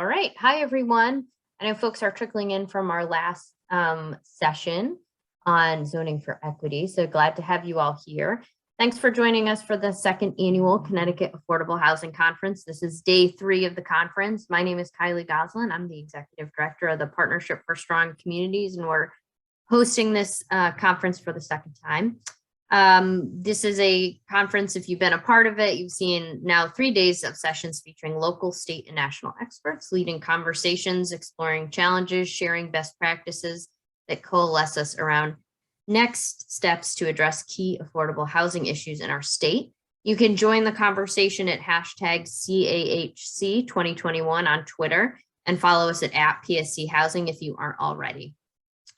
All right. Hi, everyone. I know folks are trickling in from our last session on zoning for equity. So glad to have you all here. Thanks for joining us for the second annual Connecticut Affordable Housing Conference. This is day 3 of the conference. My name is Kylie Goslin. I'm the executive director of the Partnership for Strong Communities, and we're hosting this conference for the second time. This is a conference, if you've been a part of it, you've seen now 3 days of sessions featuring local, state, and national experts leading conversations, exploring challenges, sharing best practices that coalesce us around next steps to address key affordable housing issues in our state. You can join the conversation at hashtag CAHC 2021 on Twitter and follow us at PSC Housing if you aren't already.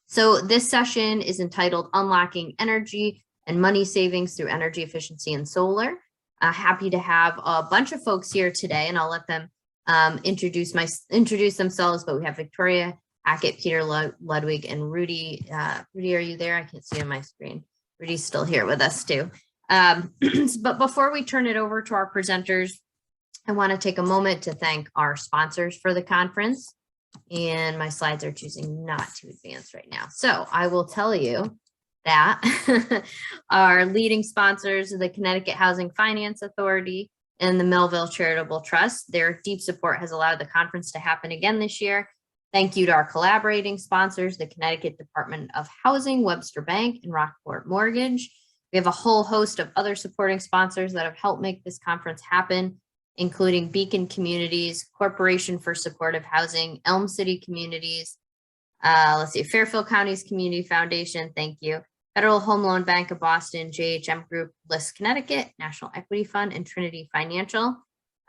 So this session is entitled Unlocking Energy and Money Savings Through Energy Efficiency and Solar. Happy to have a bunch of folks here today, and I'll let them introduce themselves, but we have Victoria, Hackett, Peter, Ludwig, and Rudy. Rudy, are you there? I can't see on my screen. Rudy's still here with us too. But before we turn it over to our presenters, I want to take a moment to thank our sponsors for the conference. And my slides are choosing not to advance right now. So I will tell you that our leading sponsors are the Connecticut Housing Finance Authority and the Melville Charitable Trust. Their deep support has allowed the conference to happen again this year. Thank you to our collaborating sponsors, the Connecticut Department of Housing, Webster Bank, and Rockport Mortgage. We have a whole host of other supporting sponsors that have helped make this conference happen, including Beacon Communities, Corporation for Supportive Housing, Elm City Communities, Fairfield County's Community Foundation, thank you, Federal Home Loan Bank of Boston, JHM Group, List Connecticut, National Equity Fund, and Trinity Financial.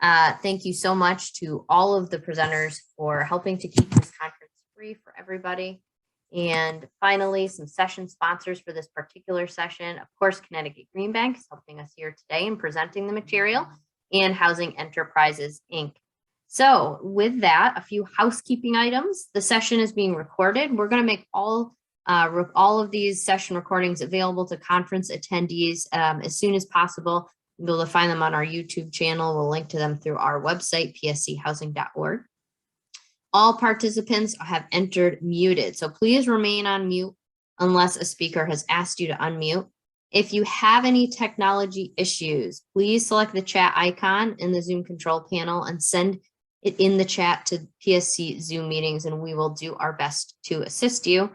Thank you so much to all of the presenters for helping to keep this conference free for everybody. And finally, some session sponsors for this particular session. Of course, Connecticut Green Bank is helping us here today and presenting the material, and Housing Enterprises, Inc. So with that, a few housekeeping items. The session is being recorded. We're going to make all of these session recordings available to conference attendees as soon as possible. You'll be able to find them on our YouTube channel. We'll link to them through our website, pschousing.org. All participants have entered muted, so please remain on mute unless a speaker has asked you to unmute. If you have any technology issues, please select the chat icon in the Zoom control panel and send it in the chat to PSC Zoom meetings, and we will do our best to assist you.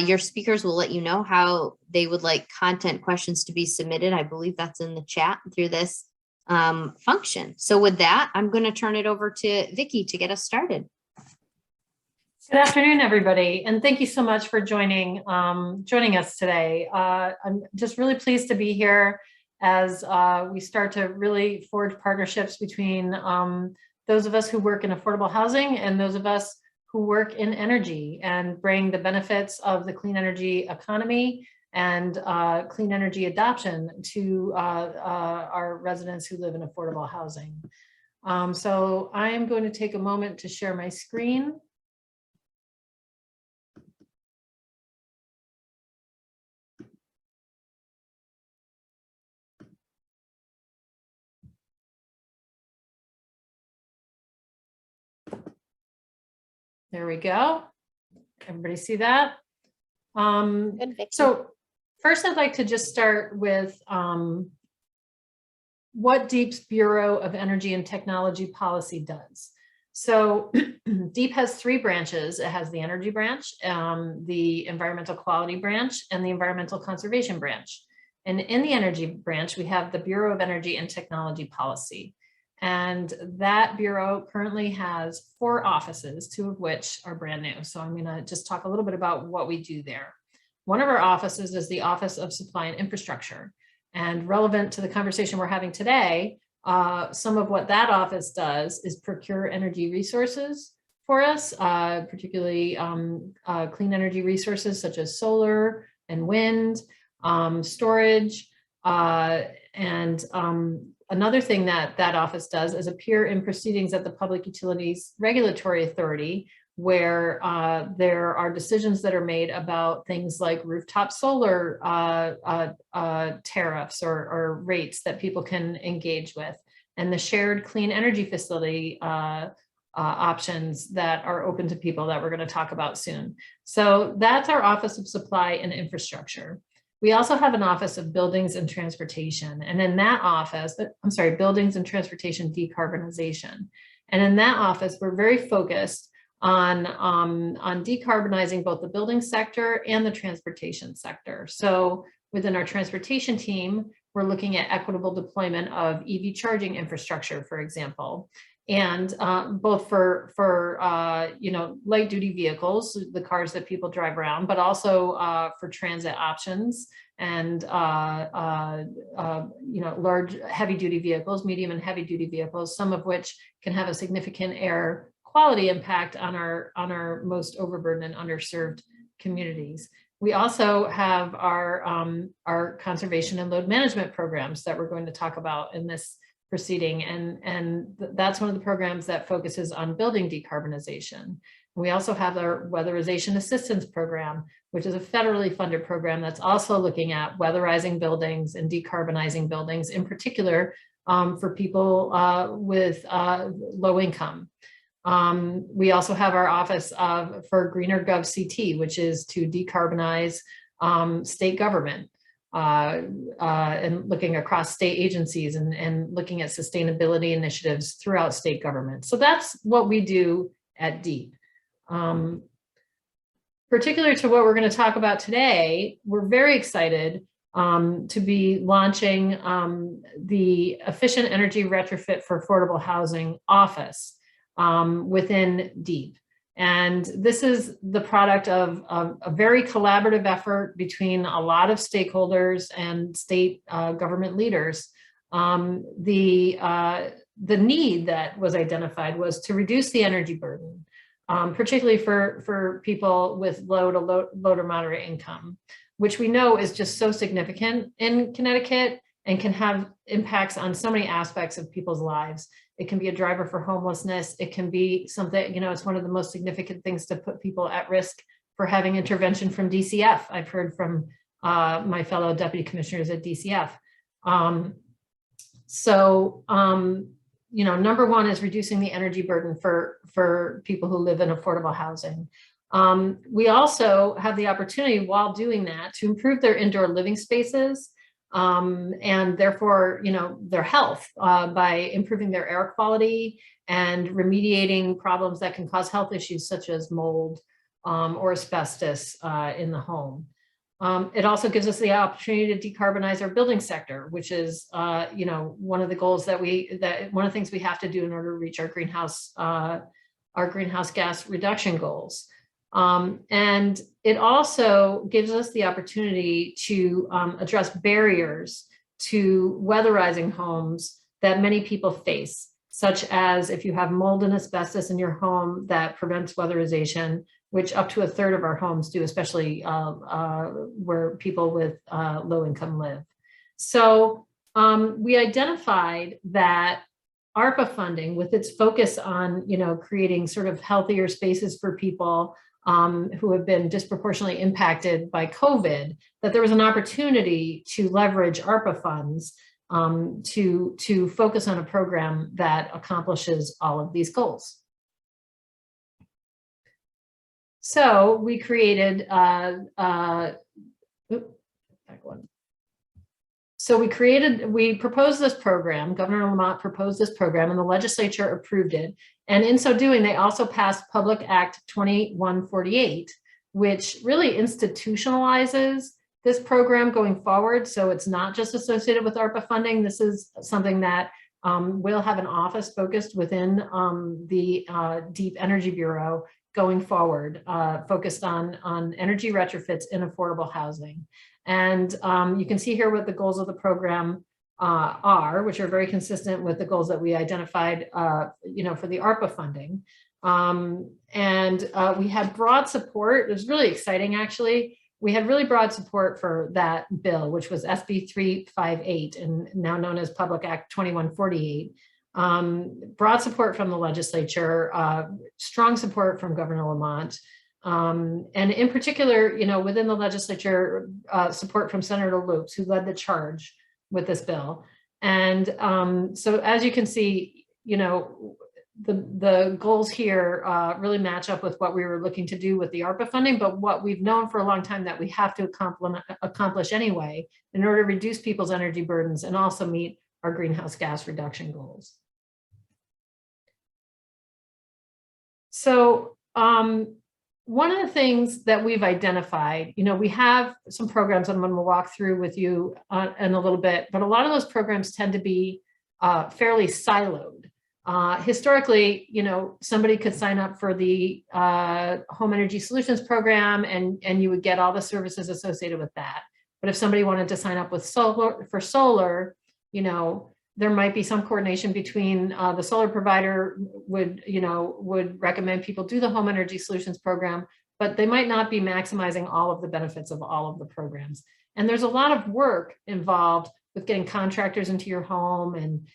Your speakers will let you know how they would like content questions to be submitted. I believe that's in the chat through this function. So with that, I'm going to turn it over to Vicki to get us started. Good afternoon, everybody, and thank you so much for joining us today. I'm just really pleased to be here as we start to really forge partnerships between those of us who work in affordable housing and those of us who work in energy and bring the benefits of the clean energy economy and clean energy adoption to our residents who live in affordable housing. So I am going to take a moment to share my screen. There we go. Everybody see that? So first, I'd like to just start with what DEEP's Bureau of Energy and Technology Policy does. So DEEP has 3 branches. It has the energy branch, the environmental quality branch, and the environmental conservation branch. And in the energy branch, we have the Bureau of Energy and Technology Policy. And that bureau currently has 4 offices, 2 of which are brand new. So I'm going to just talk a little bit about what we do there. One of our offices is the Office of Supply and Infrastructure. And relevant to the conversation we're having today, some of what that office does is procure energy resources for us, particularly clean energy resources such as solar and wind, storage, and another thing that that office does is appear in proceedings at the Public Utilities Regulatory Authority, where there are decisions that are made about things like rooftop solar tariffs or rates that people can engage with. And the Shared Clean Energy Facility options that are open to people that we're going to talk about soon. So that's our Office of Supply and Infrastructure. We also have an Office of Buildings and Transportation. And in that office, Buildings and Transportation Decarbonization. And in that office, we're very focused on decarbonizing both the building sector and the transportation sector. So within our transportation team, we're looking at equitable deployment of EV charging infrastructure, for example, and both for light duty vehicles, the cars that people drive around, but also for transit options and large heavy duty vehicles, medium and heavy duty vehicles, some of which can have a significant air quality impact on our most overburdened and underserved communities. We also have our conservation and load management programs that we're going to talk about in this proceeding, and that's one of the programs that focuses on building decarbonization. We also have our Weatherization Assistance Program, which is a federally funded program that's also looking at weatherizing buildings and decarbonizing buildings, in particular for people with low income. We also have our Office for Greener Gov CT, which is to decarbonize state government and looking across state agencies and looking at sustainability initiatives throughout state government. So that's what we do at DEEP. Particular to what we're going to talk about today, we're very excited to be launching the Efficient Energy Retrofit for Affordable Housing Office within DEEP. And this is the product of a very collaborative effort between a lot of stakeholders and state government leaders. The need that was identified was to reduce the energy burden, particularly for people with low to moderate income, which we know is just so significant in Connecticut and can have impacts on so many aspects of people's lives. It can be a driver for homelessness. It can be something, it's one of the most significant things to put people at risk for having intervention from DCF. I've heard from my fellow deputy commissioners at DCF. Number one is reducing the energy burden for people who live in affordable housing. We also have the opportunity while doing that to improve their indoor living spaces and therefore, their health by improving their air quality and remediating problems that can cause health issues such as mold or asbestos in the home. It also gives us the opportunity to decarbonize our building sector, which is, one of the goals one of the things we have to do in order to reach our greenhouse gas reduction goals. And it also gives us the opportunity to address barriers to weatherizing homes that many people face, such as if you have mold and asbestos in your home that prevents weatherization, which up to a third of our homes do, especially where people with low income live. So we identified that ARPA funding, with its focus on creating sort of healthier spaces for people who have been disproportionately impacted by COVID, that there was an opportunity to leverage ARPA funds to focus on a program that accomplishes all of these goals. So we created, we proposed this program, Governor Lamont proposed this program, and the legislature approved it. And in so doing, they also passed Public Act 2148, which really institutionalizes this program going forward. So it's not just associated with ARPA funding. This is something that will have an office focused within the DEEP Energy Bureau going forward, focused on energy retrofits in affordable housing. And you can see here what the goals of the program are, which are very consistent with the goals that we identified, for the ARPA funding. We had broad support. It was really exciting, actually. We had really broad support for that bill, which was SB 358 and now known as Public Act 2148. Broad support from the legislature, strong support from Governor Lamont. And in particular, within the legislature, support from Senator Lopes, who led the charge with this bill. And so as you can see, the goals here really match up with what we were looking to do with the ARPA funding, but what we've known for a long time that we have to accomplish anyway in order to reduce people's energy burdens and also meet our greenhouse gas reduction goals. So one of the things that we've identified, we have some programs I'm going to walk through with you in a little bit, but a lot of those programs tend to be fairly siloed. Historically, somebody could sign up for the Home Energy Solutions Program and you would get all the services associated with that. But if somebody wanted to sign up with solar, there might be some coordination between the solar provider would recommend people do the Home Energy Solutions Program, but they might not be maximizing all of the benefits of all of the programs. And there's a lot of work involved with getting contractors into your home and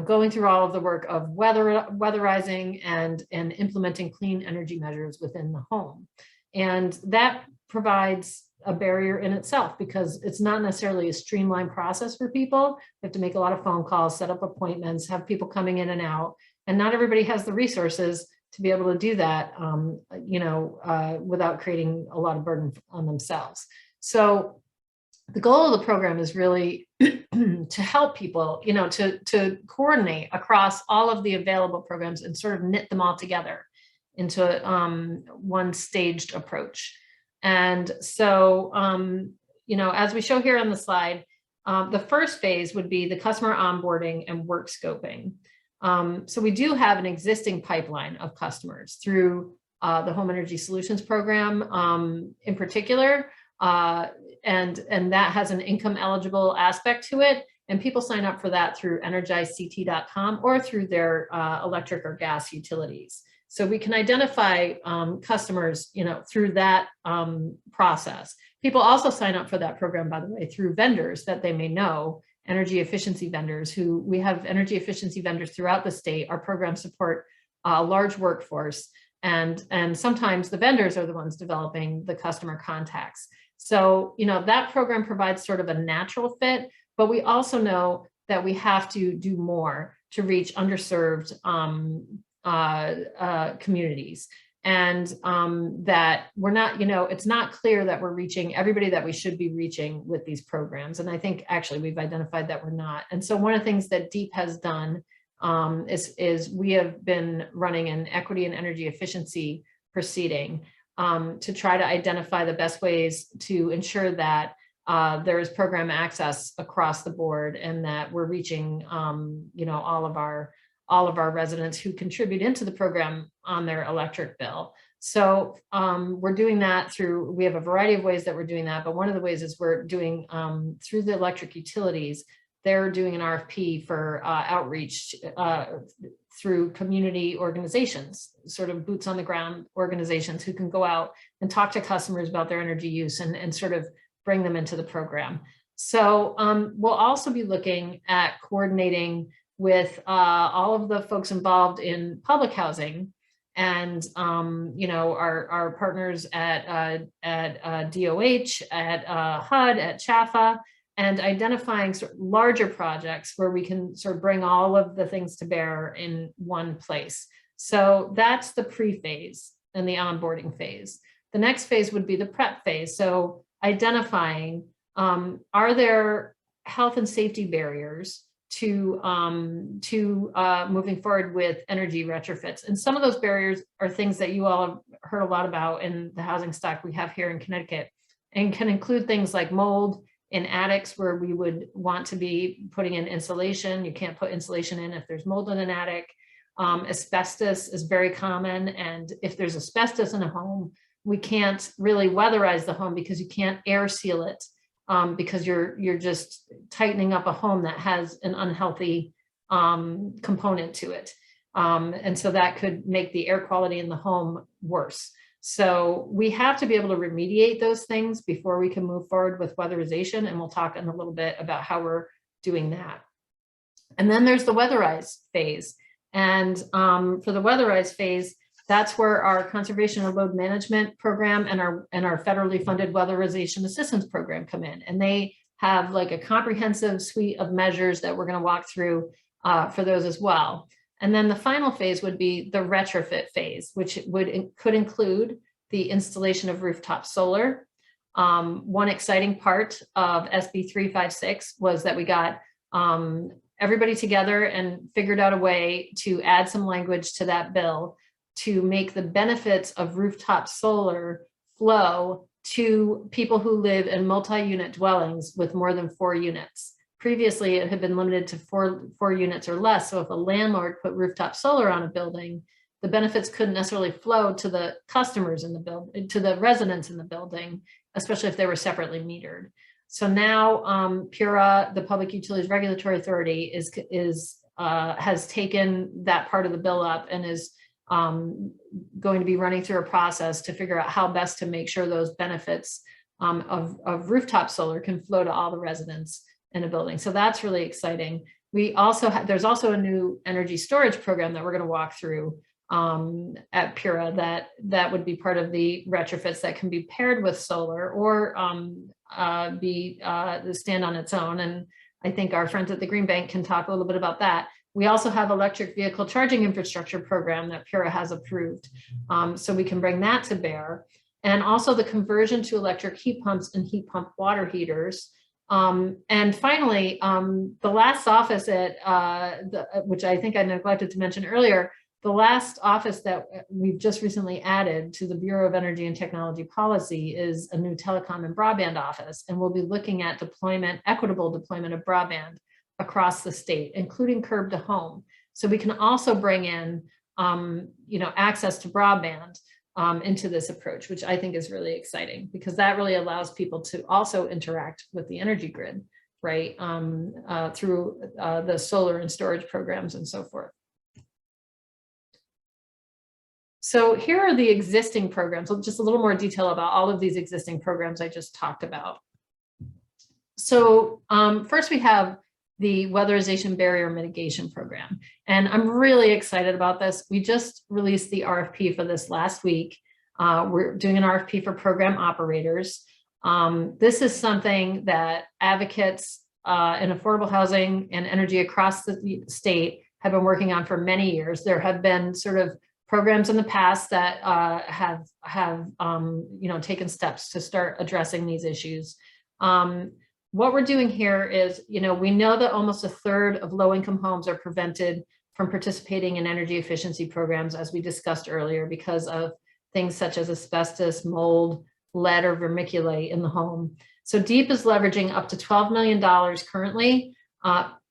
going through all of the work of weatherizing and implementing clean energy measures within the home. And that provides a barrier in itself because it's not necessarily a streamlined process for people. You have to make a lot of phone calls, set up appointments, have people coming in and out, and not everybody has the resources to be able to do that, without creating a lot of burden on themselves. So the goal of the program is really to help people, to coordinate across all of the available programs and sort of knit them all together into one staged approach. And so, as we show here on the slide, the first phase would be the customer onboarding and work scoping. So we do have an existing pipeline of customers through the Home Energy Solutions Program in particular. And that has an income eligible aspect to it. And people sign up for that through energizect.com or through their electric or gas utilities. So we can identify customers, through that process. People also sign up for that program, by the way, through vendors that they may know, energy efficiency vendors we have energy efficiency vendors throughout the state. Our programs support a large workforce. And sometimes the vendors are the ones developing the customer contacts. So, that program provides sort of a natural fit, but we also know that we have to do more to reach underserved communities. And that we're not, it's not clear that we're reaching everybody that we should be reaching with these programs. And I think actually we've identified that we're not. And so one of the things that DEEP has done is we have been running an equity and energy efficiency proceeding to try to identify the best ways to ensure that there is program access across the board and that we're reaching, all of our residents who contribute into the program on their electric bill. So we're doing that we have a variety of ways that we're doing that, but one of the ways is we're doing through the electric utilities, they're doing an RFP for outreach through community organizations, sort of boots on the ground organizations who can go out and talk to customers about their energy use and sort of bring them into the program. So we'll also be looking at coordinating with all of the folks involved in public housing and our partners at DOH, at HUD, at CHAFA, and identifying sort of larger projects where we can sort of bring all of the things to bear in one place. So that's the pre-phase and the onboarding phase. The next phase would be the prep phase. So identifying, are there health and safety barriers to moving forward with energy retrofits? And some of those barriers are things that you all have heard a lot about in the housing stock we have here in Connecticut, and can include things like mold in attics where we would want to be putting in insulation. You can't put insulation in if there's mold in an attic. Asbestos is very common. And if there's asbestos in a home, we can't really weatherize the home because you can't air seal it because you're just tightening up a home that has an unhealthy component to it. And so that could make the air quality in the home worse. So we have to be able to remediate those things before we can move forward with weatherization. And we'll talk in a little bit about how we're doing that. And then there's the weatherize phase. And for the weatherize phase, that's where our conservation and load management program and our federally funded weatherization assistance program come in. And they have like a comprehensive suite of measures that we're going to walk through for those as well. And then the final phase would be the retrofit phase, which could include the installation of rooftop solar. One exciting part of SB 356 was that we got everybody together and figured out a way to add some language to that bill to make the benefits of rooftop solar flow to people who live in multi-unit dwellings with more than 4 units. Previously, it had been limited to four units or less. So if a landlord put rooftop solar on a building, the benefits couldn't necessarily flow to the customers in the building, to the residents in the building, especially if they were separately metered. So now PURA, the Public Utilities Regulatory Authority, has taken that part of the bill up and is going to be running through a process to figure out how best to make sure those benefits of rooftop solar can flow to all the residents in a building. So that's really exciting. We also there's also a new energy storage program that we're going to walk through at PURA that would be part of the retrofits that can be paired with solar or stand on its own. And I think our friends at the Green Bank can talk a little bit about that. We also have electric vehicle charging infrastructure program that PURA has approved. So we can bring that to bear. And also the conversion to electric heat pumps and heat pump water heaters. And finally, the last office which I think I neglected to mention earlier, the last office that we've just recently added to the Bureau of Energy and Technology Policy is a new telecom and broadband office. And we'll be looking at equitable deployment of broadband across the state, including curb to home. So we can also bring in, access to broadband into this approach, which I think is really exciting because that really allows people to also interact with the energy grid, right, through the solar and storage programs and so forth. So here are the existing programs. So just a little more detail about all of these existing programs I just talked about. So first we have the Weatherization Barrier Mitigation Program. And I'm really excited about this. We just released the RFP for this last week. We're doing an RFP for program operators. This is something that advocates in affordable housing and energy across the state have been working on for many years. There have been sort of programs in the past that have taken steps to start addressing these issues. What we're doing here is, we know that almost 1/3 of low-income homes are prevented from participating in energy efficiency programs, as we discussed earlier, because of things such as asbestos, mold, lead, or vermiculite in the home. So DEEP is leveraging up to $12 million currently.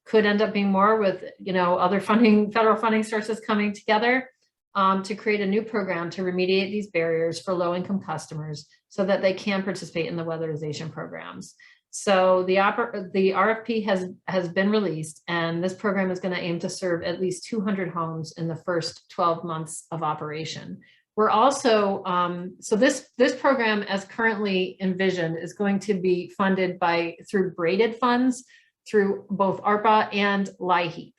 Could end up being more with, other federal funding sources coming together to create a new program to remediate these barriers for low-income customers so that they can participate in the weatherization programs. So the RFP has been released, and this program is going to aim to serve at least 200 homes in the first 12 months of operation. We're also, so this program as currently envisioned is going to be funded through braided funds through both ARPA and LIHEAP.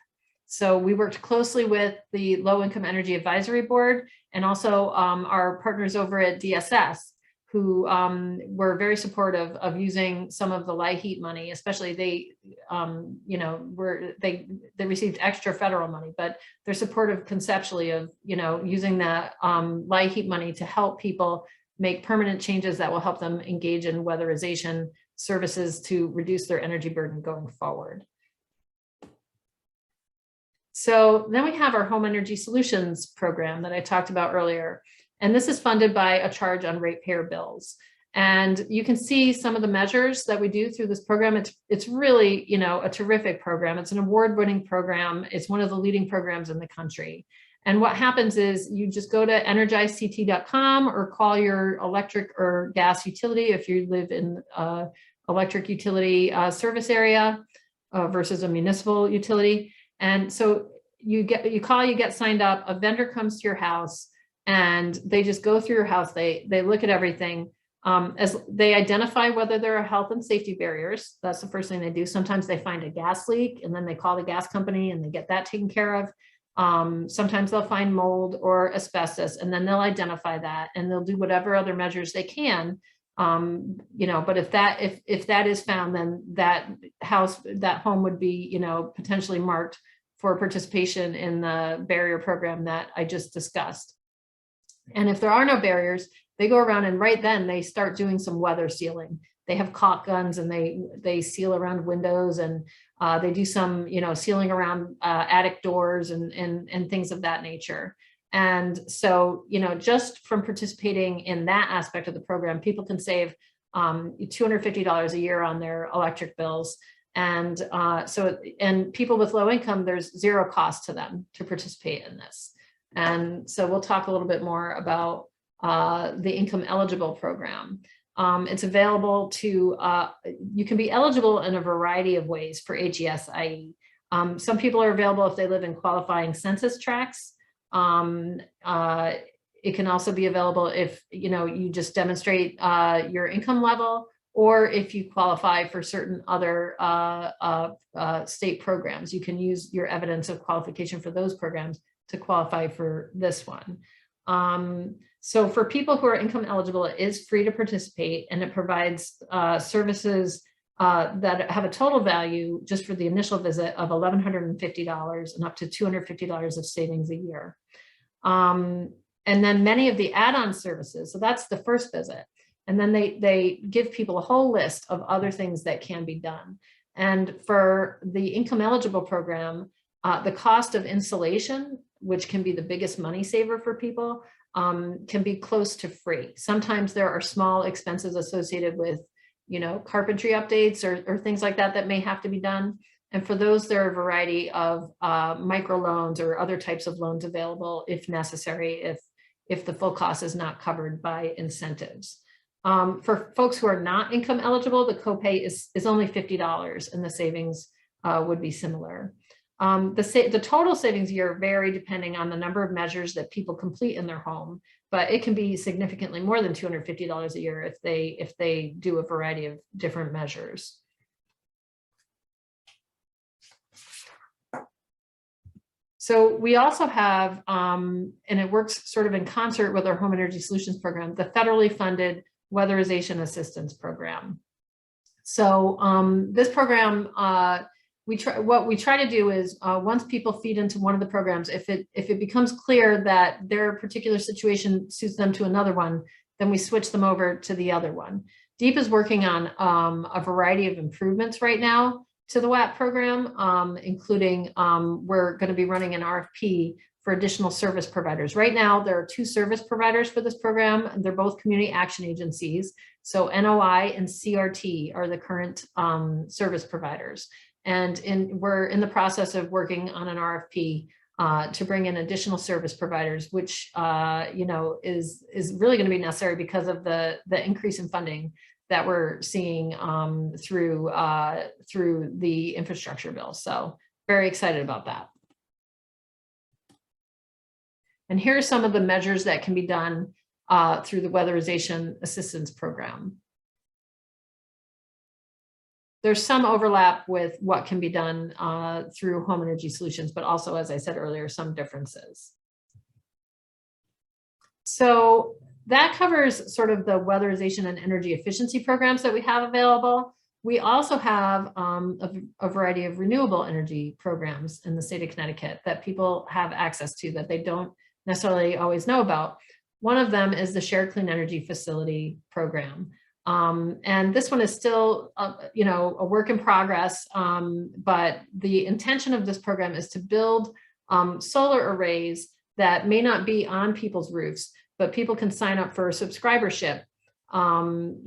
So we worked closely with the Low Income Energy Advisory Board and also our partners over at DSS, who were very supportive of using some of the LIHEAP money, especially they received extra federal money, but they're supportive conceptually of, using that LIHEAP money to help people make permanent changes that will help them engage in weatherization services to reduce their energy burden going forward. So then we have our Home Energy Solutions program that I talked about earlier. And this is funded by a charge on ratepayer bills. And you can see some of the measures that we do through this program. It's really, a terrific program. It's an award-winning program. It's one of the leading programs in the country. And what happens is you just go to energizect.com or call your electric or gas utility if you live in electric utility service area versus a municipal utility. And so you get signed up, a vendor comes to your house, and they just go through your house. They look at everything as they identify whether there are health and safety barriers. That's the first thing they do. Sometimes they find a gas leak and then they call the gas company and they get that taken care of. Sometimes they'll find mold or asbestos, and then they'll identify that and they'll do whatever other measures they can. But if that is found, then that home would be, potentially marked for participation in the barrier program that I just discussed. And if there are no barriers, they go around and right then they start doing some weather sealing. They have caulk guns and they seal around windows, and they do some, sealing around attic doors and things of that nature. And so, just from participating in that aspect of the program, people can save $250 a year on their electric bills. And and people with low income, there's zero cost to them to participate in this. And so we'll talk a little bit more about the income eligible program. It's available to, you can be eligible in a variety of ways for HESIE. Some people are available if they live in qualifying census tracts. It can also be available if, you just demonstrate your income level, or if you qualify for certain other state programs. You can use your evidence of qualification for those programs to qualify for this one. So for people who are income eligible, it is free to participate, and it provides services that have a total value just for the initial visit of $1,150 and up to $250 of savings a year. And then many of the add-on services, so that's the first visit. And then they give people a whole list of other things that can be done. And for the income eligible program, the cost of installation, which can be the biggest money saver for people, can be close to free. Sometimes there are small expenses associated with, carpentry updates or things like that may have to be done. And for those, there are a variety of microloans or other types of loans available if necessary, if the full cost is not covered by incentives. For folks who are not income eligible, the copay is only $50, and the savings would be similar. The total savings year vary depending on the number of measures that people complete in their home, but it can be significantly more than $250 a year if they do a variety of different measures. So we also have, and it works sort of in concert with our Home Energy Solutions Program, the federally funded Weatherization Assistance Program. So this program, what we try to do is once people feed into one of the programs, if it becomes clear that their particular situation suits them to another one, then we switch them over to the other one. DEEP is working on a variety of improvements right now to the WAP program, including we're going to be running an RFP for additional service providers. Right now, there are 2 service providers for this program, and they're both community action agencies. So NOI and CRT are the current service providers. And we're in the process of working on an RFP to bring in additional service providers, which is really going to be necessary because of the increase in funding that we're seeing through the infrastructure bill. So very excited about that. And here are some of the measures that can be done through the Weatherization Assistance Program. There's some overlap with what can be done through Home Energy Solutions, but also, as I said earlier, some differences. So that covers sort of the weatherization and energy efficiency programs that we have available. We also have a variety of renewable energy programs in the state of Connecticut that people have access to that they don't necessarily always know about. One of them is the Shared Clean Energy Facility Program. And this one is still, a work in progress, but the intention of this program is to build solar arrays that may not be on people's roofs, but people can sign up for a subscribership.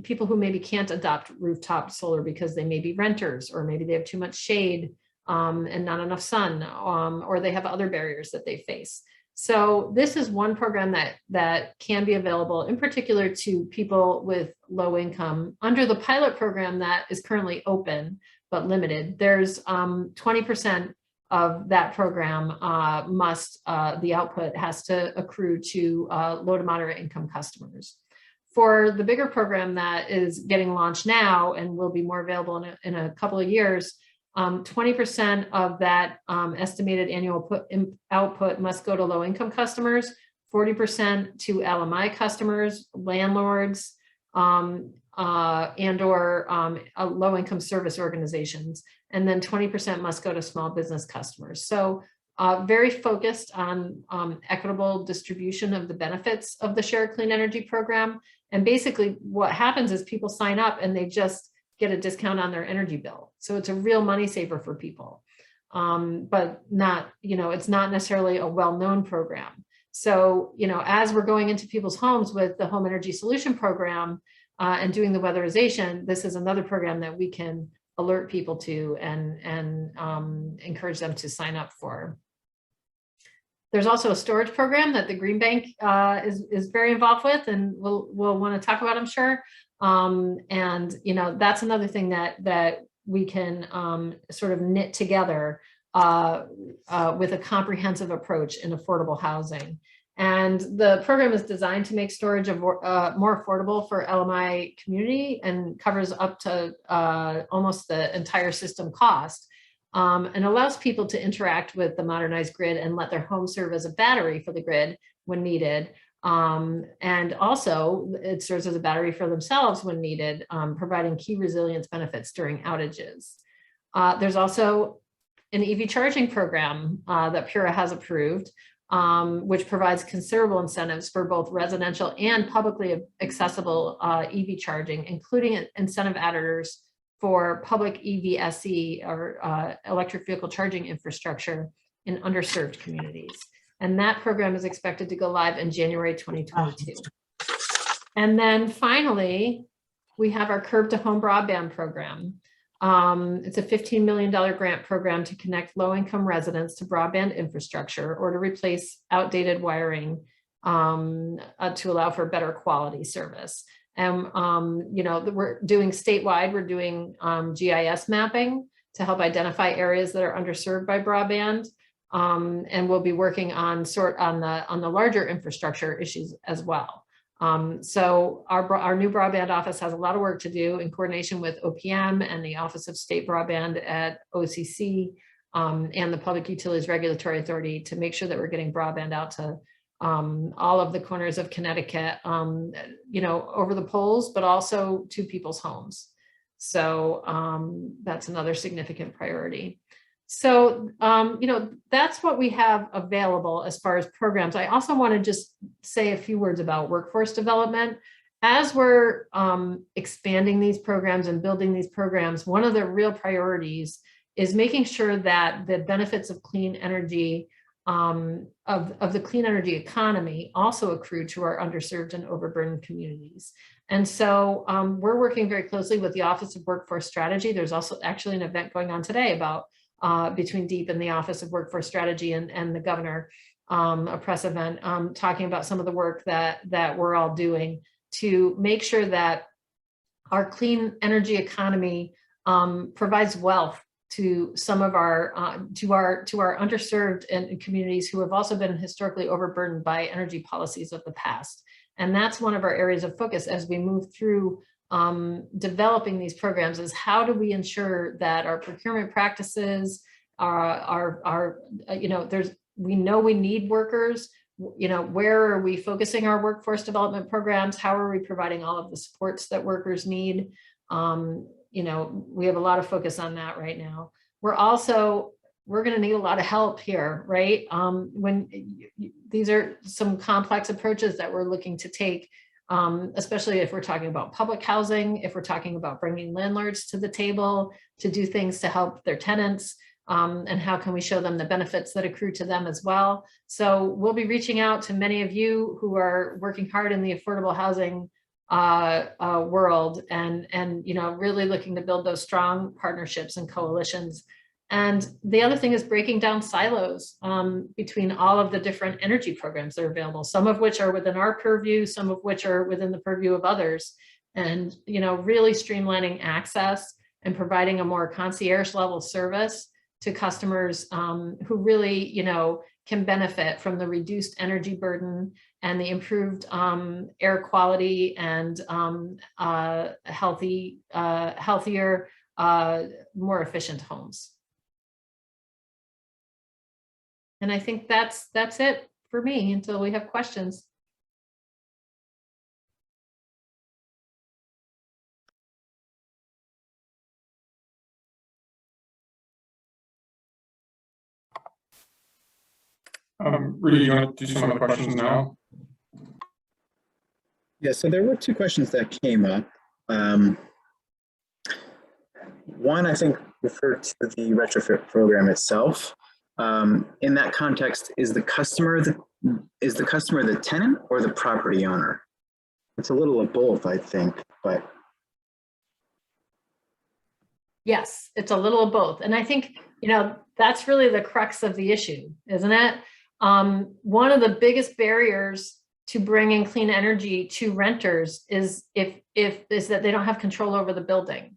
People who maybe can't adopt rooftop solar because they may be renters, or maybe they have too much shade and not enough sun, or they have other barriers that they face. So this is one program that can be available in particular to people with low income. Under the pilot program that is currently open but limited, there's 20% of that program the output has to accrue to low to moderate income customers. For the bigger program that is getting launched now and will be more available in a couple of years, 20% of that estimated annual output must go to low-income customers, 40% to LMI customers, landlords, and/or low-income service organizations. and then 20% must go to small business customers. So very focused on equitable distribution of the benefits of the Shared Clean Energy Program. And basically what happens is people sign up and they just get a discount on their energy bill. So it's a real money saver for people, but not, it's not necessarily a well-known program. So, as we're going into people's homes with the Home Energy Solution Program and doing the weatherization, this is another program that we can alert people to and encourage them to sign up for. There's also a storage program that the Green Bank is very involved with, and we'll want to talk about, I'm sure. And that's another thing that we can sort of knit together with a comprehensive approach in affordable housing. And the program is designed to make storage more affordable for LMI community and covers up to almost the entire system cost, and allows people to interact with the modernized grid and let their home serve as a battery for the grid when needed. And also it serves as a battery for themselves when needed, providing key resilience benefits during outages. There's also an EV charging program that PURA has approved, which provides considerable incentives for both residential and publicly accessible EV charging, including incentive adders for public EVSE or electric vehicle charging infrastructure in underserved communities. And that program is expected to go live in January 2022. And then finally, we have our Curb to Home Broadband program. It's a $15 million grant program to connect low-income residents to broadband infrastructure or to replace outdated wiring to allow for better quality service. And, we're doing statewide, we're doing GIS mapping to help identify areas that are underserved by broadband. And we'll be working on the larger infrastructure issues as well. So our new broadband office has a lot of work to do in coordination with OPM and the Office of State Broadband at OCC and the Public Utilities Regulatory Authority to make sure that we're getting broadband out to all of the corners of Connecticut, over the poles, but also to people's homes. So that's another significant priority. So, that's what we have available as far as programs. I also want to just say a few words about workforce development. As we're expanding these programs and building these programs, one of the real priorities is making sure that the benefits of clean energy, of the clean energy economy also accrue to our underserved and overburdened communities. And so we're working very closely with the Office of Workforce Strategy. There's also actually an event going on today about between DEEP and the Office of Workforce Strategy and the governor, a press event talking about some of the work that we're all doing to make sure that our clean energy economy provides wealth to some of our underserved and communities who have also been historically overburdened by energy policies of the past. And that's one of our areas of focus as we move through developing these programs, is how do we ensure that our procurement practices we know we need workers, where are we focusing our workforce development programs? How are we providing all of the supports that workers need? We have a lot of focus on that right now. We're going to need a lot of help here, right? These are some complex approaches that we're looking to take, especially if we're talking about public housing, if we're talking about bringing landlords to the table to do things to help their tenants, and how can we show them the benefits that accrue to them as well. So we'll be reaching out to many of you who are working hard in the affordable housing world and really looking to build those strong partnerships and coalitions. And the other thing is breaking down silos between all of the different energy programs that are available, some of which are within our purview, some of which are within the purview of others, and really streamlining access and providing a more concierge level service to customers who really can benefit from the reduced energy burden and the improved air quality and healthier, more efficient homes. And I think that's it for me until we have questions. Rudy, you want to do some of the questions now? Yeah, so there were two questions that came up. One, I think, referred to the retrofit program itself. In that context, is the customer the tenant or the property owner? It's a little of both, I think, but. Yes, it's a little of both. And I think, you know, that's really the crux of the issue, isn't it? One of the biggest barriers to bringing clean energy to renters is that they don't have control over the building.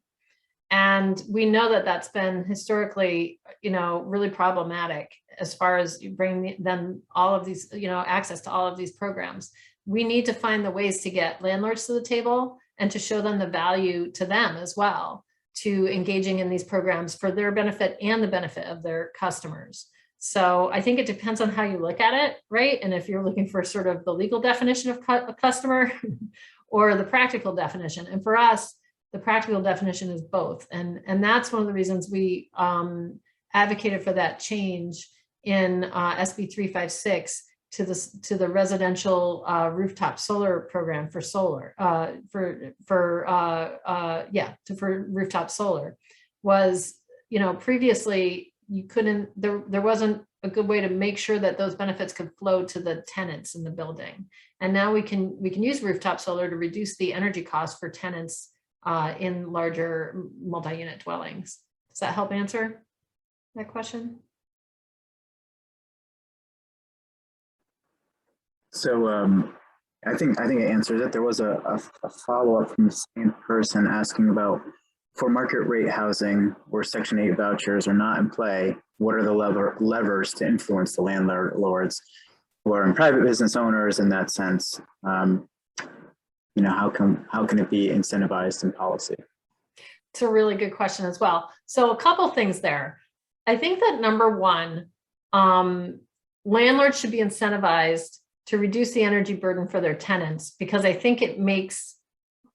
And we know that that's been historically, you know, really problematic as far as you bring them all of these, you know, access to all of these programs. We need to find the ways to get landlords to the table and to show them the value to them as well, to engaging in these programs for their benefit and the benefit of their customers. So I think it depends on how you look at it, right? And if you're looking for sort of the legal definition of a customer or the practical definition. And for us, the practical definition is both. And that's one of the reasons we advocated for that change in SB 356 to the residential rooftop solar program for solar, for rooftop solar. Was, you know, previously you couldn't, there wasn't a good way to make sure that those benefits could flow to the tenants in the building. And now we can use rooftop solar to reduce the energy costs for tenants in larger multi-unit dwellings. Does that help answer that question? So I think it answers it. There was a follow-up from the same person asking about, for market rate housing where Section 8 vouchers are not in play, what are the levers to influence the landlords who are in private business owners in that sense? You know, how can it be incentivized in policy? It's a really good question as well. So a couple things there. I think that number one, landlords should be incentivized to reduce the energy burden for their tenants, because I think it makes,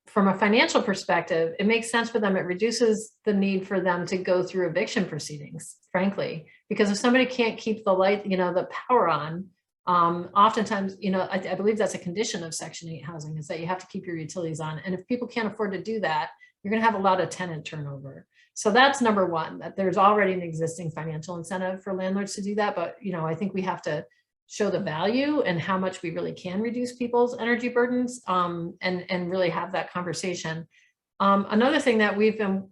from a financial perspective, it makes sense for them. It reduces the need for them to go through eviction proceedings, frankly, because if somebody can't keep the light, you know, the power on, oftentimes, you know, I believe that's a condition of Section 8 housing, is that you have to keep your utilities on. And if people can't afford to do that, you're going to have a lot of tenant turnover. So that's number one, that there's already an existing financial incentive for landlords to do that. But, you know, I think we have to show the value and how much we really can reduce people's energy burdens, and really have that conversation. Another thing that we've been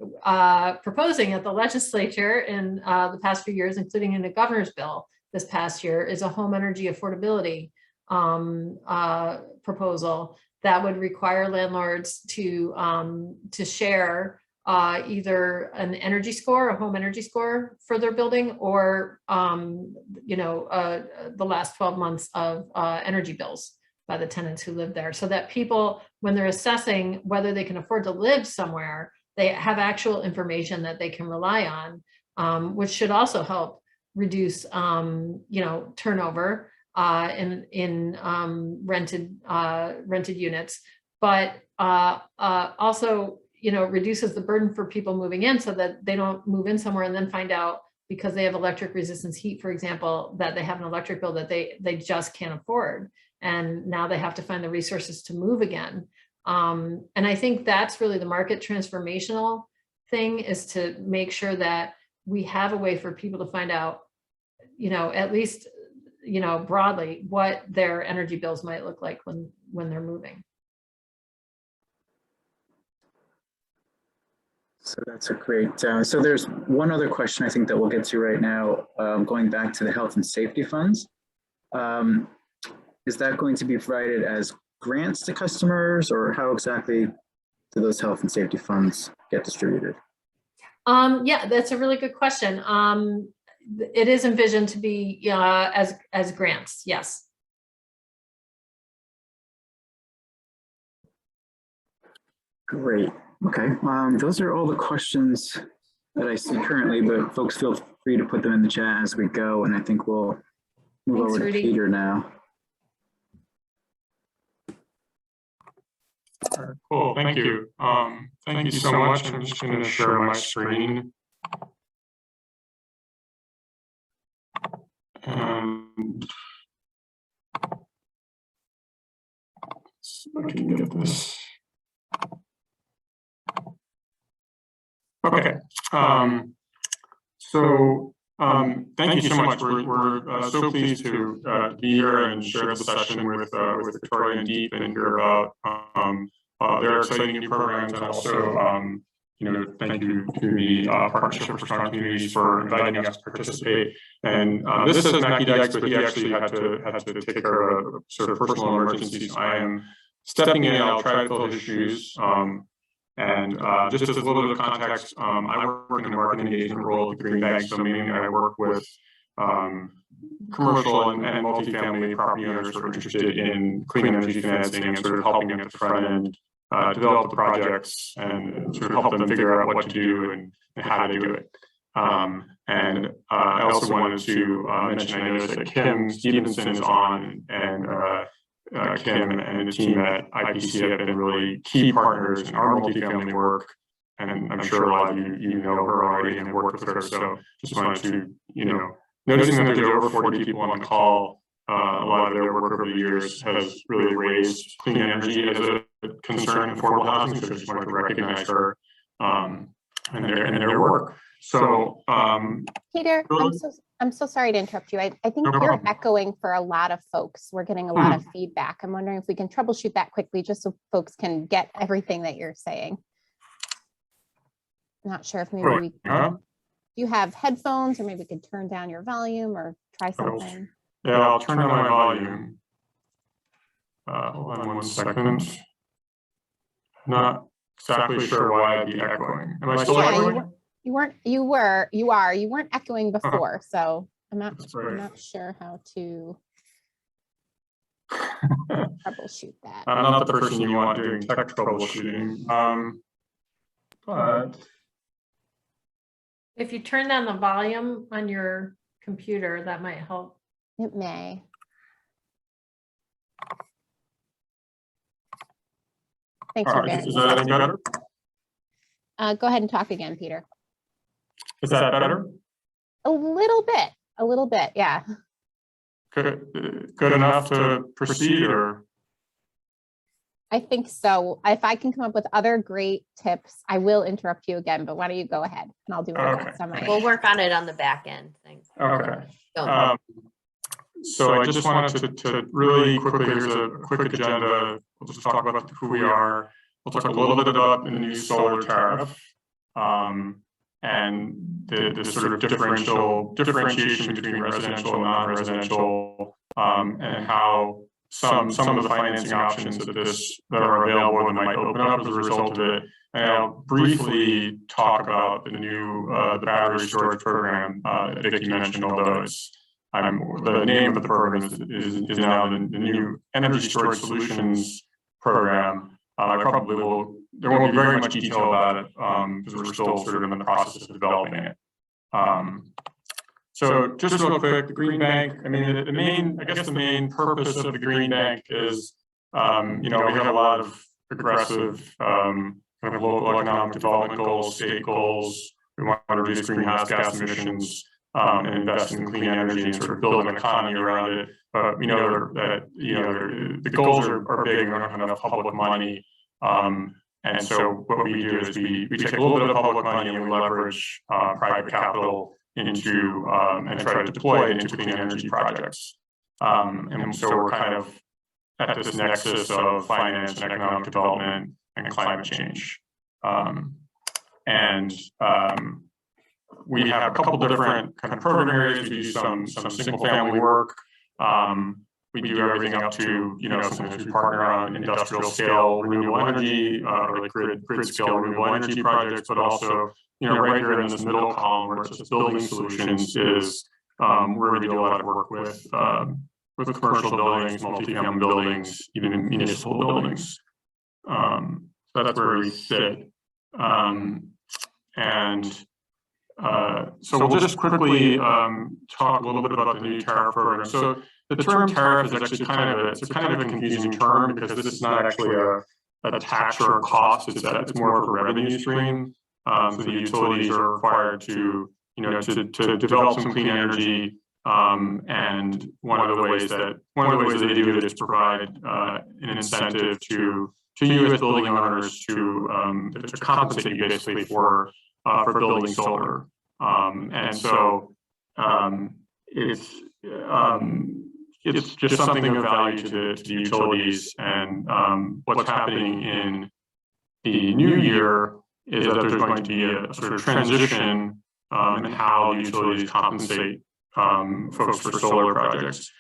proposing at the legislature in the past few years, including in the governor's bill this past year, is a home energy affordability proposal that would require landlords to share either an energy score, a home energy score for their building, or you know, the last 12 months of energy bills by the tenants who live there, so that people, when they're assessing whether they can afford to live somewhere, they have actual information that they can rely on, which should also help reduce you know, turnover in rented units, but also, you know, reduces the burden for people moving in, so that they don't move in somewhere and then find out, because they have electric resistance heat, for example, that they have an electric bill that they just can't afford. And now they have to find the resources to move again. And I think that's really the market transformational thing, is to make sure that we have a way for people to find out, you know, at least, you know, broadly, what their energy bills might look like when they're moving. So that's a great, so there's one other question I think that we'll get to right now, going back to the health and safety funds. Is that going to be provided as grants to customers, or how exactly do those health and safety funds get distributed? Yeah, that's a really good question. It is envisioned to be as grants, yes. Great. Okay, those are all the questions that I see currently, but folks feel free to put them in the chat as we go, and I think we'll move over to Peter now. All right, cool, thank you. Thank you so much. I'm just going to share my screen. And so I can get this. Okay. Thank you so much. We're so pleased to be here and share this session with Victoria and Deep and hear about their exciting new programs, and also thank you to the Partnership for Strong Communities for inviting us to participate. And this says Mackie Dykes, but he actually had to take care of a sort of personal emergency. So I am stepping in. I'll try to fill his shoes. And just as a little bit of context, I work in a market engagement role at the Green Bank, so meaning I work with commercial and multifamily property owners who are interested in clean energy financing and sort of helping at the front end develop the projects and sort of help them figure out what to do and how to do it. And I also wanted to mention, I noticed that Kim Stevenson is on, and Kim and the team at IPC have been really key partners in our multifamily work, and I'm sure a lot of you know her already and have worked with her. So just wanted to, noticing that there's over 40 people on the call, a lot of their work over the years has really raised clean energy as a concern in affordable housing. So just wanted to recognize her and their work. So Peter, I'm so sorry to interrupt you. I think No you're problem. echoing for a lot of folks. We're getting a lot of feedback. I'm wondering if we can troubleshoot that quickly, just so folks can get everything that you're saying. Not sure if maybe we you have headphones, or maybe we could turn down your volume or try something. Yeah, I'll turn down my volume. Hold on 1 second. Not exactly sure why I'd be echoing. Am I still echoing? You are. You weren't echoing before, so I'm not sure how to troubleshoot that. I'm not the person you want doing tech troubleshooting. But If you turn down the volume on your computer, that might help. It may. Thanks for bearing is with that us. any better? Go ahead and talk again, Peter. Is that better? A little bit, yeah. Good enough to proceed, or? I think so. If I can come up with other great tips, I will interrupt you again, but why don't you go ahead and I'll do my best on my end. We'll work on it on the back end. Thanks. Okay. Don't. So I just wanted to really quickly, here's a quick agenda. We'll just talk about who we are. We'll talk a little bit about the new solar tariff and the sort of differentiation between residential and non-residential, and how some of the financing options that are available that might open up as a result of it. And I'll briefly talk about the new the battery storage program that Vicki mentioned, although the name of the program is now the new Energy Storage Solutions Program. There won't be very much detail about it because we're still sort of in the process of developing it. So just real quick, the Green Bank, I mean, the main purpose of the Green Bank is, we have a lot of aggressive kind of local economic development goals, state goals. We want to reduce greenhouse gas emissions and invest in clean energy and sort of build an economy around it. But we know that the goals are big. We don't have enough public money. And so what we do is we take a little bit of public money and we leverage private capital into and try to deploy it into clean energy projects. And so we're kind of at this nexus of finance and economic development and climate change. We have a couple different kind of program areas. We do some single family work. We do everything up to, sometimes we partner on industrial scale renewable energy or like grid scale renewable energy projects, but also, right here in this middle column where it says building solutions is where we do a lot of work with commercial buildings, multifamily buildings, even municipal buildings. So that's where we sit. So we'll just quickly talk a little bit about the new tariff program. So the term tariff is actually kind of a confusing term because this is not actually a tax or a cost. It's more of a revenue stream. So the utilities are required to, to develop some clean energy And one of the ways that they do it is provide an incentive to you as building owners to compensate you basically for building solar. And so it's just something of value to the utilities. And what's happening in the new year is that there's going to be a sort of transition in how the utilities compensate folks for solar projects.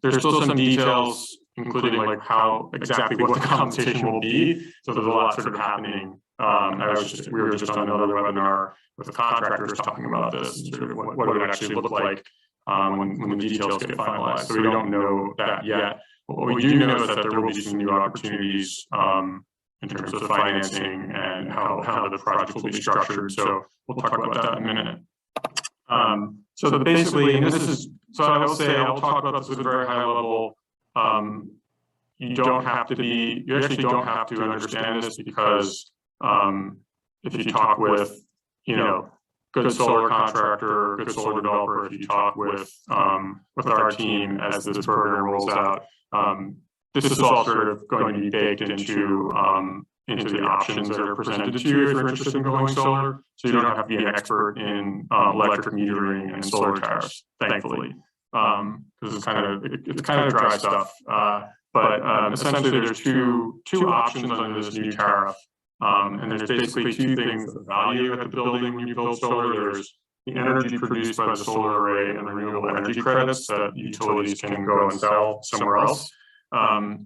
There's still some details, including like how exactly what the compensation will be. So there's a lot sort of happening. We were just on another webinar with the contractors talking about this, and sort of what it would actually look like when the details get finalized. So we don't know that yet. But what we do know is that there will be some new opportunities in terms of financing and how the project will be structured. So we'll talk about that in a minute. So basically, and I will say, I'll talk about this at a very high level. You actually don't have to understand this, because if you talk with, good solar contractor, good solar developer, if you talk with our team as this program rolls out, this is all sort of going to be baked into the options that are presented to you if you're interested in going solar. So you don't have to be an expert in electric metering and solar tariffs, thankfully. This is it's kind of dry stuff. But essentially there's two options under this new tariff. And there's basically two things of value at the building when you build solar. There's the energy produced by the solar array and the renewable energy credits that utilities can go and sell somewhere else. And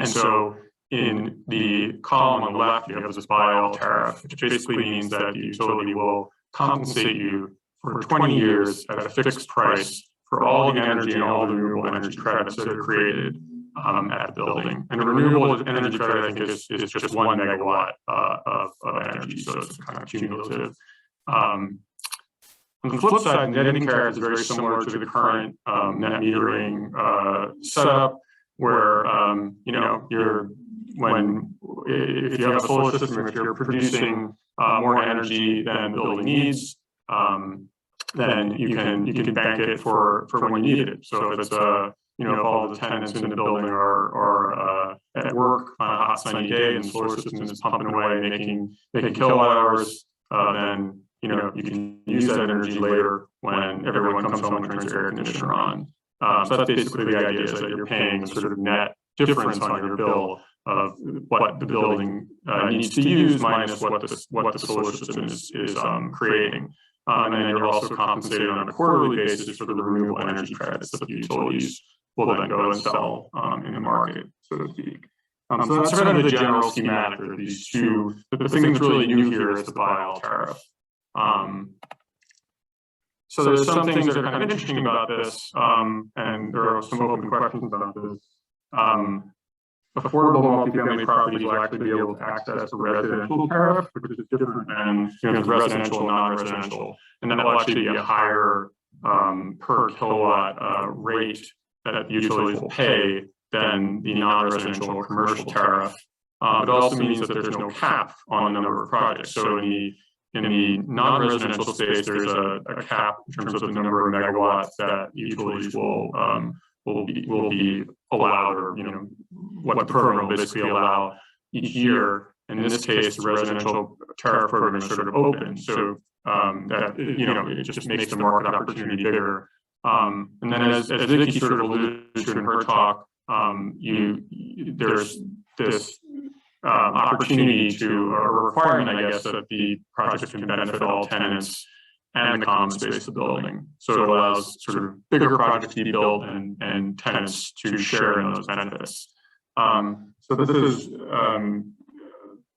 so in the column on the left, you have this buy-all tariff, which basically means that the utility will compensate you for 20 years at a fixed price for all the energy and all the renewable energy credits that are created at the building. And the renewable energy credit, I think, is just 1 megawatt of energy, so it's kind of cumulative. On the flip side, netting tariff is very similar to the current net metering setup, where if you have a solar system, if you're producing more energy than the building needs, then you can bank it for when you need it. So if it's if all the tenants in the building are at work on a hot sunny day and the solar system is pumping away, making kilowatt hours, then you can use that energy later when everyone comes home and turns their air conditioner on. So that's basically the idea, is that you're paying a sort of net difference on your bill of what the building needs to use minus what the solar system is creating. And then you're also compensated on a quarterly basis for the renewable energy credits that the utilities will then go and sell in the market, so to speak. So that's sort of the general schematic of these two. The thing that's really new here is the buy-all tariff. So there's some things that are kind of interesting about this, and there are some open questions about this. Affordable multifamily properties will actually be able to access the residential tariff, which is different than the residential and non-residential, and that will actually be a higher per kilowatt rate that utilities will pay than the non-residential or commercial tariff. It also means that there's no cap on the number of projects. So in the non-residential space, there's a cap in terms of the number of megawatts that utilities will be allowed, or what the program will basically allow each year. In this case, the residential tariff program is sort of open, so that it just makes the market opportunity bigger. And then as Vicky sort of alluded to in her talk, there's this opportunity to, a requirement, I guess, that the project can benefit all tenants and the common space of the building. So it allows sort of bigger projects to be built and tenants to share in those benefits. So this is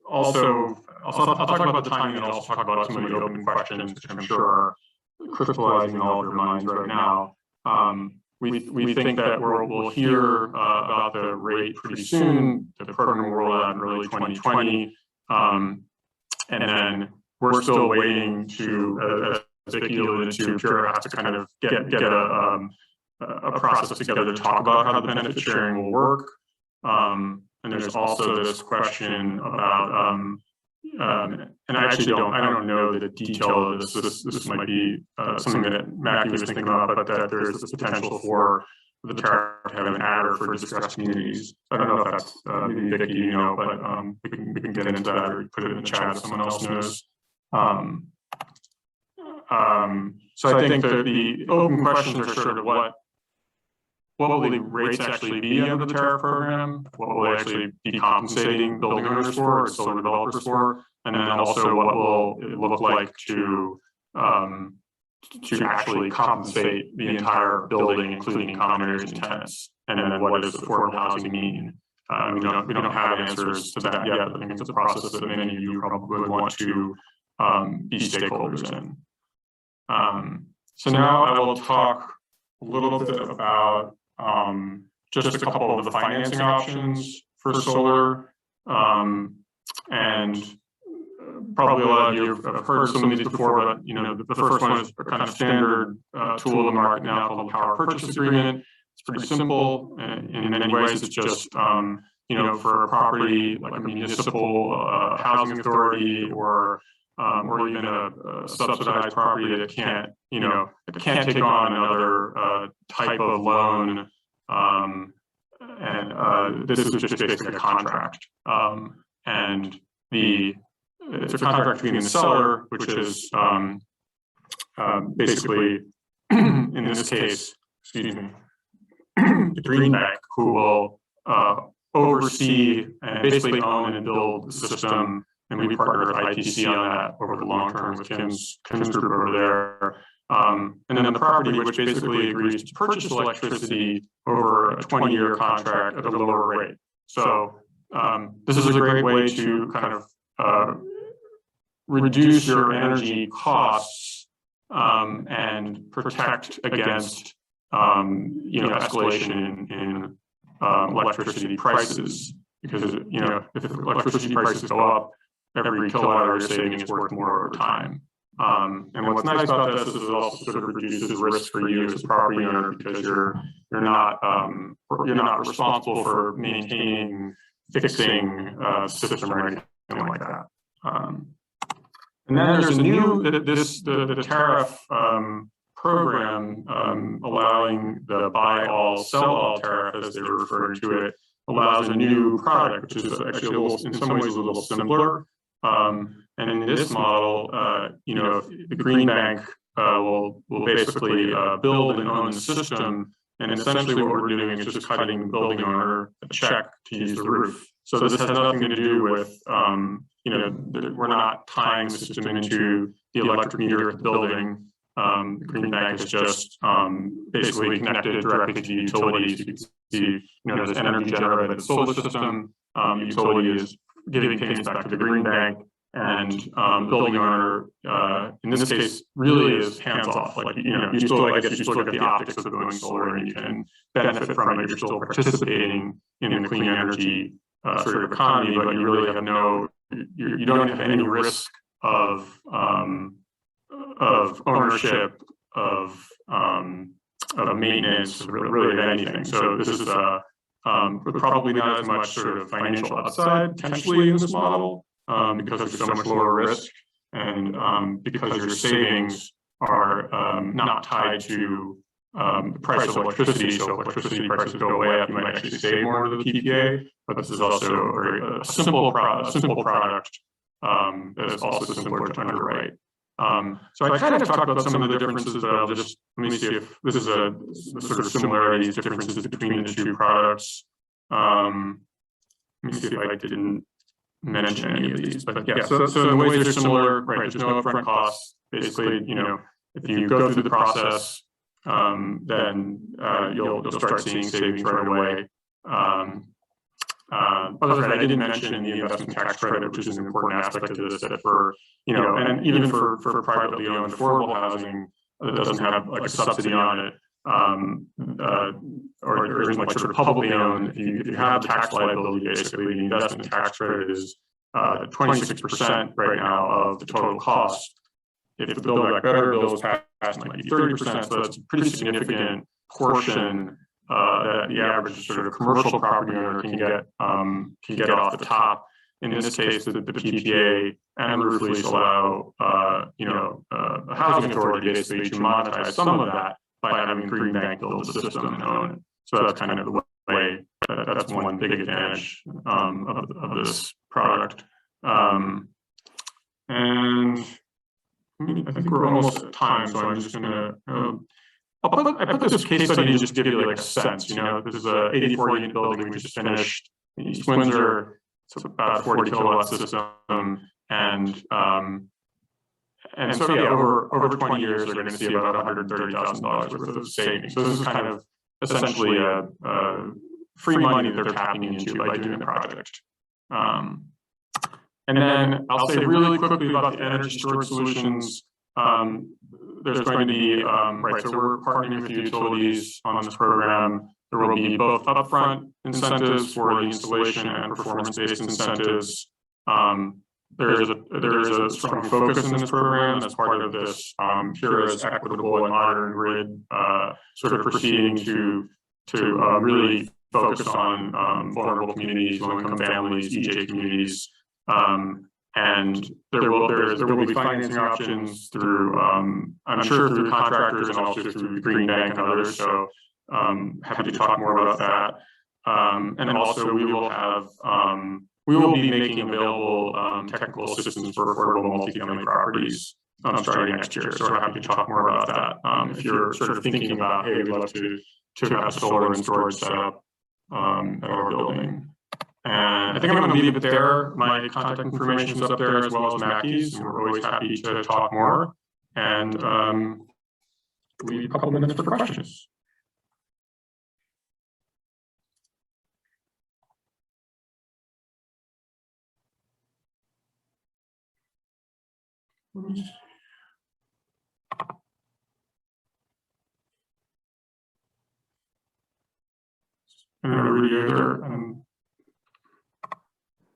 also, I'll talk about the timing and also talk about some of the open questions, which I'm sure are crystallizing in all of your minds right now. We think that we'll hear about the rate pretty soon. The program will roll out in early 2020. And then we're still waiting to, as Vicky alluded to, Pure has to kind of get a process together to talk about how the benefit sharing will work. And there's also this question about and I actually don't know the detail of this. This might be something that Mackie was thinking about, but that there's the potential for the tariff to have an adder for distressed communities. I don't know if that's maybe Vicki, you know, but we can get into that or put it in the chat if someone else knows. So I think that the open questions are sort of what will the rates actually be under the tariff program? What will they actually be compensating building owners for or solar developers for? And then also what will it look like to actually compensate the entire building, including common areas and tenants? And then what does affordable housing mean? We don't have answers to that yet. I think it's a process that many of you probably would want to be stakeholders in. So now I will talk a little bit about just a couple of the financing options for solar. And probably a lot of you have heard some of these before, but you know, the first one is a kind of standard tool in the market now called the power purchase agreement. It's pretty simple, and in many ways it's just you know, for a property like a municipal housing authority or even a subsidized property that can't, you know, it can't take on another type of loan. This is just basically a contract. And it's a contract between the seller, which is basically, in this case, excuse me, the Green Bank, who will oversee and basically own and build the system. And we partner with ITC on that over the long term with Kim's group over there. And then the property, which basically agrees to purchase electricity over a 20-year contract at a lower rate. So this is a great way to kind of reduce your energy costs and protect against you know, escalation in electricity prices. Because you know, if electricity prices go up, every kilowatt hour you're saving is worth more over time. And what's nice about this is it also sort of reduces risk for you as a property owner because you're not responsible for maintaining, fixing the system or anything like that. And then there's a new the tariff program allowing the buy all sell all tariff, as they were referring to it, allows a new product, which is actually in some ways a little simpler. And in this model, you know, the Green Bank will basically build and own the system, and essentially what we're doing is just cutting the building owner a check to use the roof. So this has nothing to do with, you know, we're not tying the system into the electric meter of the building. The Green Bank is just basically connected directly to the utilities. You can see, you know, there's energy generated by the solar system. The utility is giving payments back to the Green Bank, and building owner in this case really is hands off. Like, you know, you still, I guess you still get the optics of going solar, and you can benefit from it. You're still participating in the clean energy sort of economy, but you really have you don't have any risk of ownership, of maintenance, really of anything. So this is probably not as much sort of financial upside potentially in this model because there's so much lower risk, and because your savings are not tied to the price of electricity. So if electricity prices go way up, you might actually save more under the PPA. But this is also a very simple product that is also simpler to underwrite. So I kind of talked about some of the differences, but I'll just, let me see if this is the sort of similarities, differences between the two products. Let me see if I didn't mention any of these, but yeah, so in the ways they're similar, right? There's no upfront costs. Basically, you know, if you go through the process, then you'll start seeing savings right away. That's right, I didn't mention the investment tax credit, which is an important aspect of this, that for, you know, and even for privately owned affordable housing that doesn't have like a subsidy on it, or isn't like sort of publicly owned, if you have the tax liability, basically the investment tax credit is 26% right now of the total cost. If the Build Back Better bill is passed, it might be 30%, so that's a pretty significant portion that the average sort of commercial property owner can get off the top. in this case, the PPA and roof lease allow, a housing authority basically to monetize some of that by having Green Bank build the system and own it. So that's kind of the way, that's one big advantage of this product. And I think we're almost at time, so I'm just gonna, I put this case study to just give you like a sense, this is a 84 unit building we just finished in East Windsor. It's about a 40 kilowatt system. And so yeah, over 20 years, they're gonna see about $130,000 worth of savings. So this is kind of essentially a free money that they're tapping into by doing the project. And then I'll say really quickly about the energy storage solutions. There's going to be, so we're partnering with the utilities on this program. There will be both upfront incentives for the installation and performance-based incentives. There is a strong focus in this program as part of this PURA's equitable and modern grid sort of proceeding to really focus on vulnerable communities, low-income families, EJ communities. And there will be financing options through, I'm sure through contractors and also through Green Bank and others. So happy to talk more about that. And also we will be making available technical assistance for affordable multifamily properties starting next year. So we're happy to talk more about that. If you're sort of thinking about, hey, we'd love to have a solar and storage setup at our building. And I think I'm going to leave it there. My contact information is up there as well as Mackie's, and we're always happy to talk more. And leave a couple minutes for questions.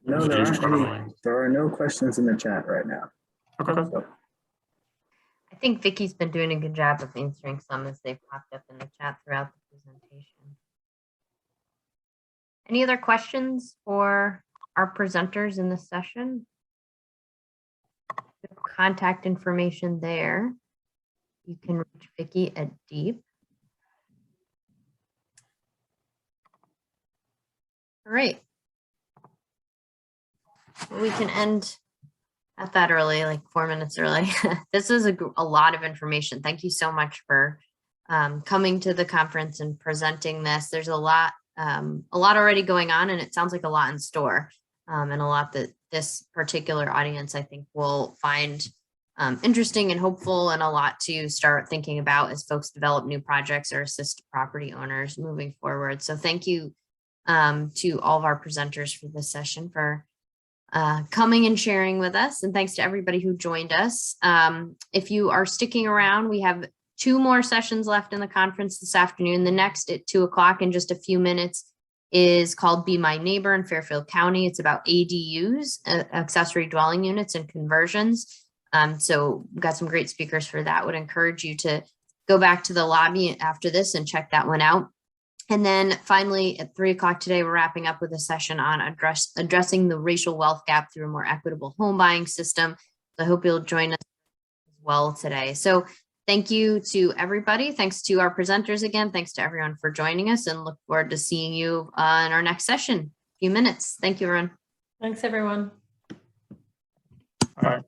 No, there are no questions in the chat right now. Okay. So. I think Vicky's been doing a good job of answering some as they've popped up in the chat throughout the presentation. Any other questions for our presenters in this session? Contact information there. You can reach Vicky at Deep. All right. We can end at that early, like 4 minutes early. This is a lot of information. Thank you so much for coming to the conference and presenting this. There's a lot already going on, and it sounds like a lot in store, and a lot that this particular audience, I think, will find interesting and hopeful, and a lot to start thinking about as folks develop new projects or assist property owners moving forward. So thank you to all of our presenters for this session for coming and sharing with us. And thanks to everybody who joined us. If you are sticking around, we have 2 more sessions left in the conference this afternoon. The next at 2 o'clock in just a few minutes is called Be My Neighbor in Fairfield County. It's about ADUs, accessory dwelling units and conversions. So we've got some great speakers for that. Would encourage you to go back to the lobby after this and check that one out. And then finally, at 3 o'clock today, we're wrapping up with a session on addressing the racial wealth gap through a more equitable home buying system. So I hope you'll join us as well today. So thank you to everybody. Thanks to our presenters again. Thanks to everyone for joining us, and look forward to seeing you in our next session in a few minutes. Thank you, everyone. Thanks, everyone. All right.